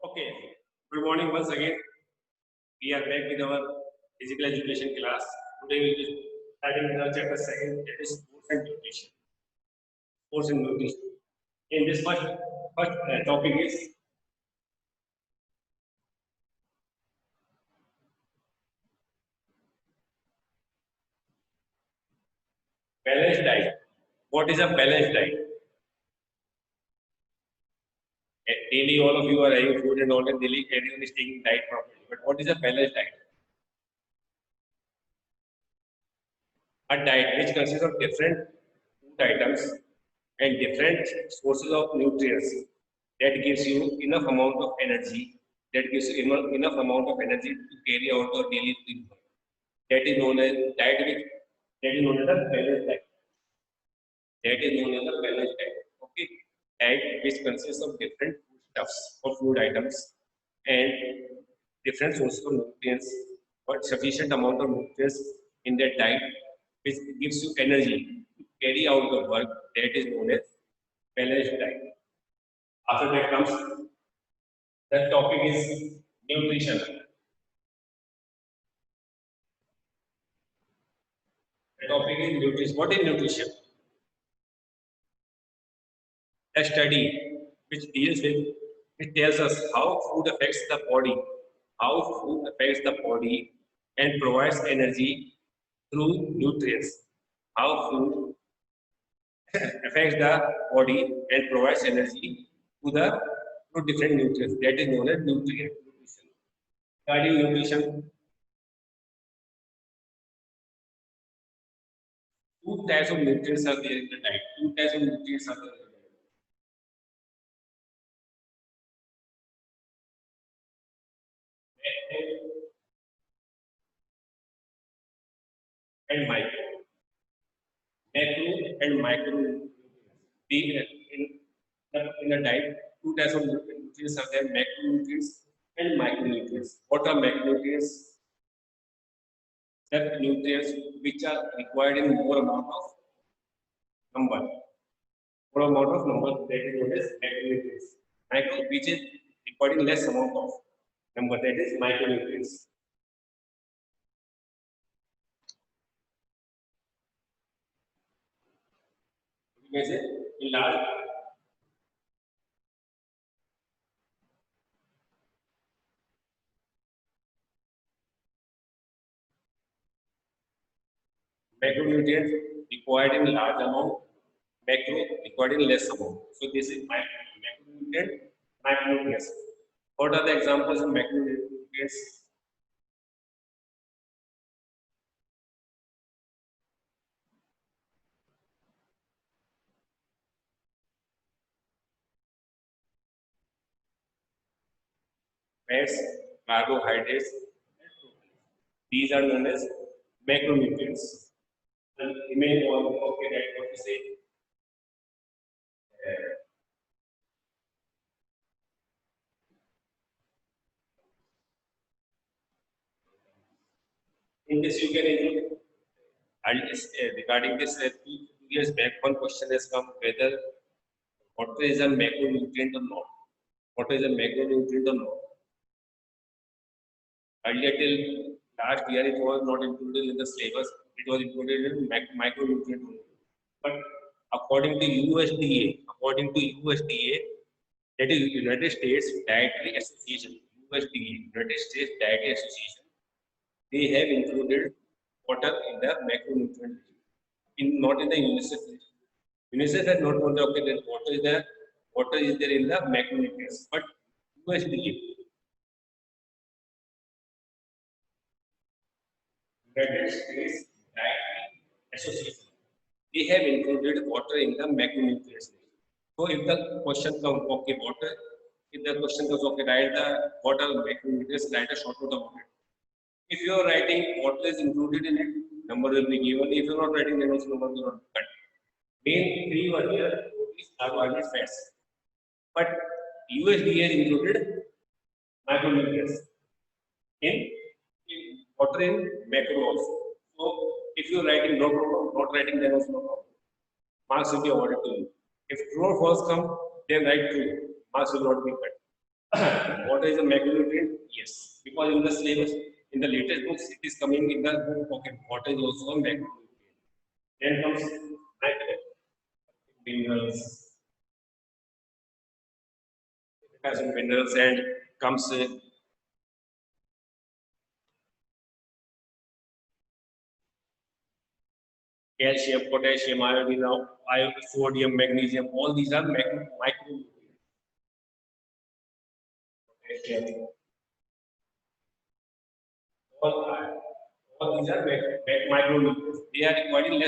Okay, good morning once again. We are back with our physical education class. Today we will be starting with our chapter second, that is sports and nutrition. Sports and nutrition. In this first topic is balanced diet. What is a balanced diet? Daily, all of you are having food and all, and daily everyone is taking diet properly. But what is a balanced diet? A diet which consists of different food items and different sources of nutrients that gives you enough amount of energy, that gives you enough amount of energy to carry out your daily routine work. That is known as diet which that is known as a balanced diet. That is known as a balanced diet. Okay, diet which consists of different foodstuffs or food items and different sources of nutrients, but sufficient amount of nutrients in that diet which gives you energy to carry out the work. That is known as balanced diet. After that comes the topic is nutrition. The topic is nutrition. What is nutrition? A study which deals with, it tells us how food affects the body, how food affects the body and provides energy through nutrients. How food affects the body and provides energy to the to different nutrients. That is known as nutrition. Regarding nutrition, two types of nutrients are there in the diet. Two types of nutrients are there in the diet. And micro. Macro and micro. The, in the diet, two types of nutrients are there, macronutrients and micronutrients. What are macronutrients? The nutrients which are required in more amount of number. More amount of number, that is known as macronutrients. Micro, which is required in less amount of number, that is micronutrients. You may say in large macronutrients required in large amount, macro required in less amount. So this is macronutrient, micronutrients. What are the examples of macronutrients? Fats, carbohydrates, and proteins. These are known as macronutrients. And remain on okay, that what we say. In this, you can include regarding this 2 years back, one question has come whether water is a macronutrient or not. Water is a macronutrient or not. Earlier till last year, it was not included in the syllabus. It was included in micronutrient only. But according to USDA, that is United States Dietary Association, USDA, United States Dietary Association, they have included water in the macronutrient in not in the UNICEF list. UNICEF has not told okay that water is there in the macronutrients, but USDA, United States Dietary Association, they have included water in the macronutrients list. So if the question comes, okay, water, if the question comes, okay, write the water macronutrients, write a short note about it. If you are writing water is included in it, number will be given. If you are not writing, then also number will not be cut. Main three were here, is carbohydrates, fats. But USDA has included macronutrients in water in macro also. So if you are writing no problem, not writing then also no problem. Marks will be awarded to you. If true or false come, then write true. Marks will not be cut. What is a macronutrient? Yes, because in the syllabus, in the latest books, it is coming in the book. Okay, what is also a macronutrient? Then comes minerals, has minerals and comes calcium, potassium, iodine, sodium, magnesium. All these are micronutrients. Potassium, all, all these are micronutrients. They are required in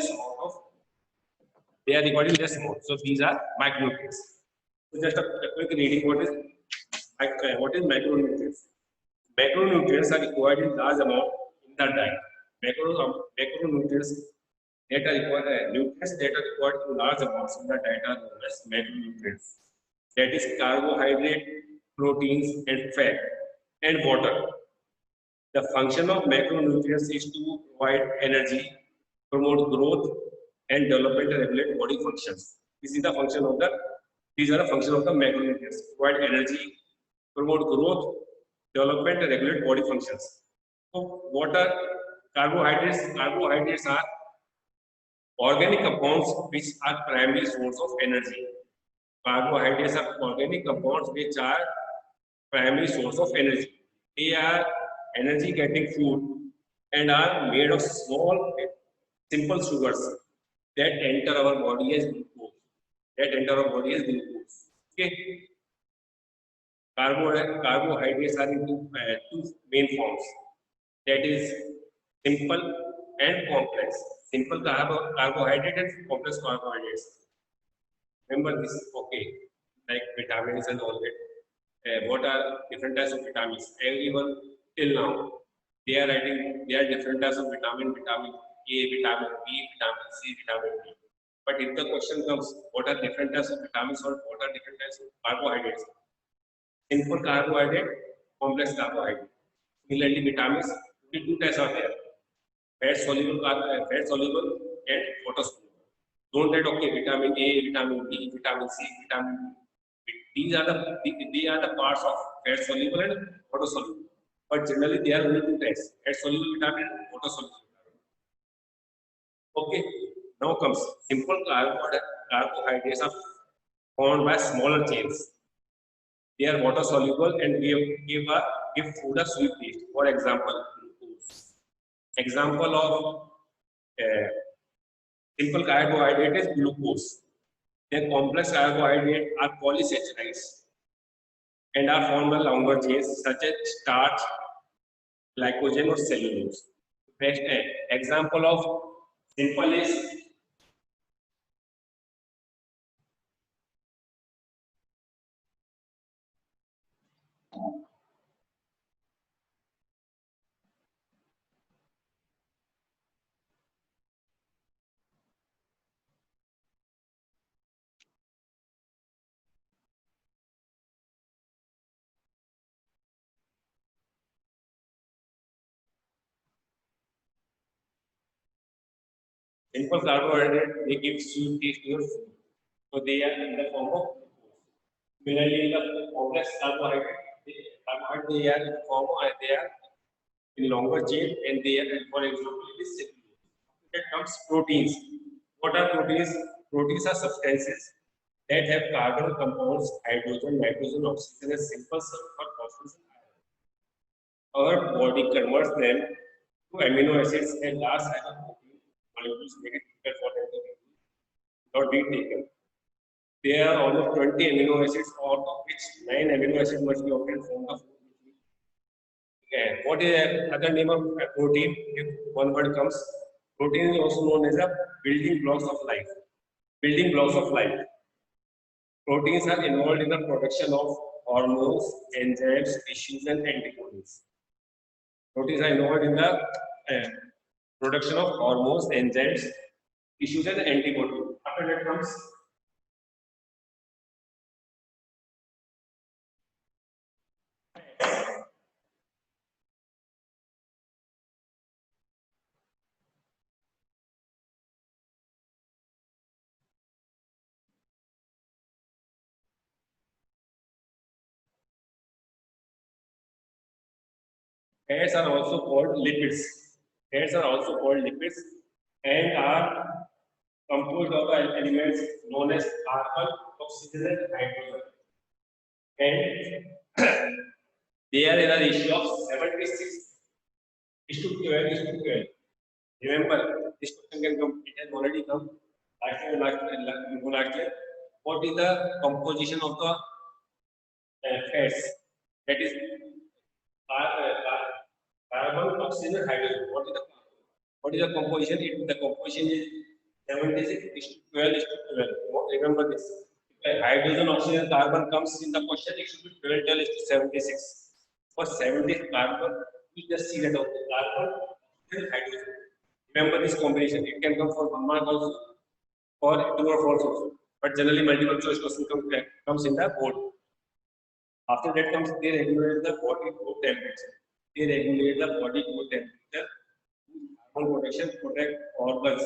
less amount. So these are micronutrients. So just a quick reading. What is macronutrients? Macronutrients are required in large amount in the diet. Macronutrients that are required, nutrients that are required in large amounts in the diet are known as macronutrients. That is carbohydrate, proteins, and fat, and water. The function of macronutrients is to provide energy, promote growth, and development and regulate body functions. This is the function of the These are the function of the macronutrients: provide energy, promote growth, development, and regulate body functions. So, what are carbohydrates? Carbohydrates are organic compounds which are primary source of energy. Carbohydrates are organic compounds which are primary source of energy. They are energy getting food and are made of small simple sugars that enter our body as glucose. Okay. Carbohydrates are into two main forms. That is simple and complex. Simple carbohydrate and complex carbohydrates. Remember this, okay, like vitamins and all that. What are different types of vitamins? Everyone till now, they are writing, there are different types of vitamin A, vitamin B, vitamin C, vitamin D. But if the question comes, what are different types of vitamins or what are different types of carbohydrates? Simple carbohydrate, complex carbohydrate. Similarly, vitamins, only two types are there: fat soluble and water soluble. Don't write okay, vitamin A, vitamin B, vitamin C, vitamin D. They are the parts of fat soluble and water soluble. But generally, they are only two types: fat soluble vitamin and water soluble vitamin. Okay. Now comes simple carbohydrates are formed by smaller chains. They are water soluble and give food a sweet taste. For example, glucose. Example of uh, simple carbohydrate is glucose. Then complex carbohydrate are polysaccharides and are formed by longer chains such as starch, glycogen, or cellulose. Next example of simple is simple carbohydrate. They give sweet taste to your food. So they are in the form of glucose. Similarly, in the complex carbohydrate, they are in the form of, they are in longer chain and they are, for example, it is cellulose. That comes proteins. What are proteins? Proteins are substances that have carbon compounds, hydrogen, nitrogen, oxygen, and simple sulfur, phosphorus, and iron. Our body converts them to amino acids and last as a protein molecules make it difficult for them to not be taken. There are almost 20 amino acids, out of which 9 amino acids must be obtained from the food. Okay. What is the other name of protein? If one word comes, protein is also known as the building blocks of life. Building blocks of life. Proteins are involved in the production of hormones, enzymes, tissues, and antibodies. Proteins are involved in the production of hormones, enzymes, tissues, and antibodies. After that comes Fats are also called lipids. Fats are also called lipids and are composed of elements known as carbon, oxygen, and hydrogen. And they are in a ratio of 76 is to 12 is to 12. Remember, this question can come, it has already come last year. What is the composition of the fats? That is carbon, oxygen, hydrogen. What is the composition? The composition is 76 is to 12 is to 12. Remember this. If hydrogen, oxygen, carbon comes in the question, it should be 12, 12 is to 76. For 70 carbon, we just see that of the carbon and hydrogen. Remember this combination. It can come for 1 mark also, or 2 or 4 also. But generally, multiple choice question comes in the board. After that comes, they regulate the body core temperature. They regulate the body core temperature. Thermal protection protect organs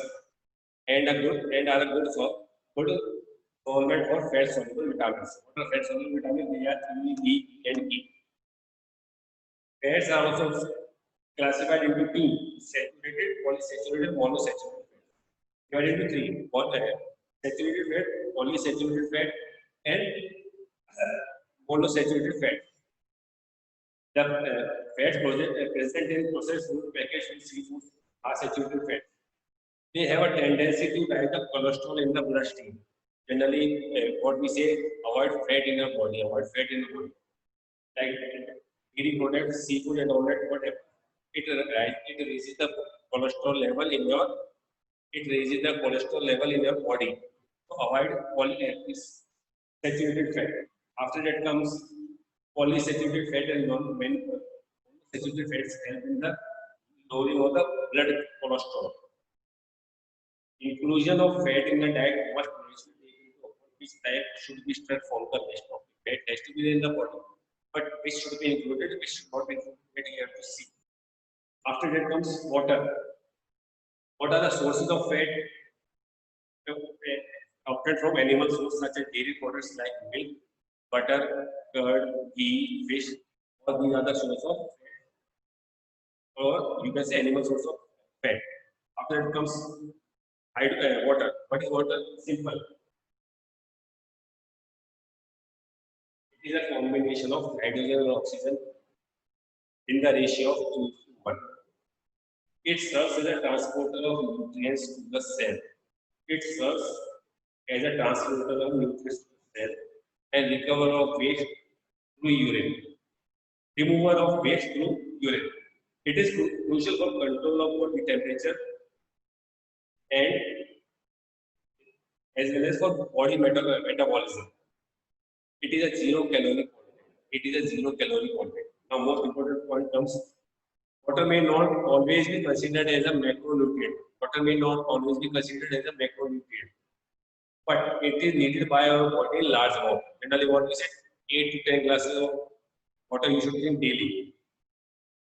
and are a good solvent for fat soluble vitamins. What are fat soluble vitamins? They are A, B, and E. Fats are also classified into two: saturated, polysaturated, monosaturated fat. Divided into three: saturated fat, polysaturated fat, and monosaturated fat. The fats present in processed food, packaged food, seafood are saturated fat. They have a tendency to rise the cholesterol in the bloodstream. Generally, what we say, avoid fat in your body, avoid fat in the body. Like dairy products, seafood, and all that, whatever. It raises the cholesterol level in your, body. So avoid this saturated fat. After that comes polysaturated fat and non-saturated fats help in the lowering of the blood cholesterol. Inclusion of fat in the diet must naturally take into account which type should be struck from the list of the fat has to be in the body, but which should be included, which should not be included, you have to see. After that comes water. What are the sources of fat? Obtained from animal sources such as dairy products like milk, butter, curd, ghee, fish. All these are the source of fat, or you can say animal source of fat. After that comes water. What is water? Simple. It is a combination of hydrogen and oxygen in the ratio of 2:1. It serves as a transporter of nutrients to the cell. It serves as a transporter of nutrients to the cell and recover of waste through urine. Remover of waste through urine. It is crucial for control of body temperature and as well as for body metabolism. It is a zero calorie content. Now, most important point comes: water may not always be considered as a macronutrient. Water may not always be considered as a macronutrient, but it is needed by our body in large amount. Generally, what we say, 8 to 10 glasses of water you should drink daily.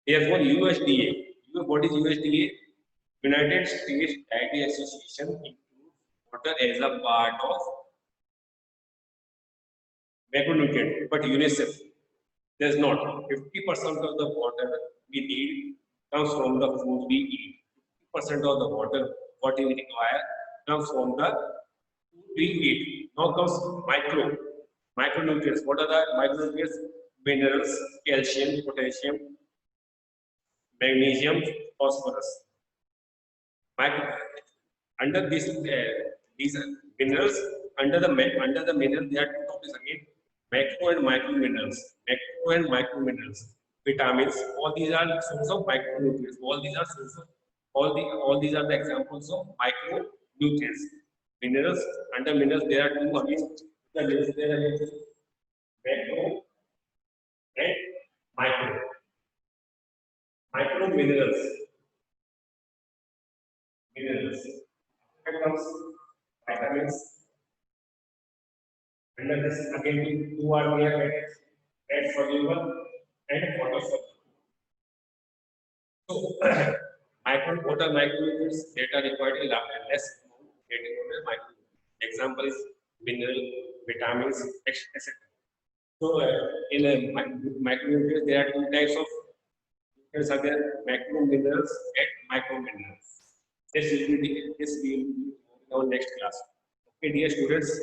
Therefore, USDA, your body's USDA, United States Dietary Association, includes water as a part of macronutrient, but UNICEF does not. 50% of the water we need comes from the food we eat. 50% of the water what we require comes from the food we eat. Now comes micronutrients. What are the micronutrients? Minerals, calcium, potassium, magnesium, phosphorus. Under these minerals, under the mineral, there are two topics again: macro and micro minerals. Macro and micro minerals, vitamins. All these are sources of micronutrients. All these are the examples of micronutrients. Minerals, under minerals there are two again. The list there are macro and micro. Micro minerals. Here comes vitamins. Under this again two are there: fat soluble and water soluble. So water micronutrients that are required in less amount get included micronutrients. Example is mineral, vitamins, etc. So in micronutrients there are two types of nutrients are there, macro minerals and micro minerals. This will be in our next class. Okay, dear students.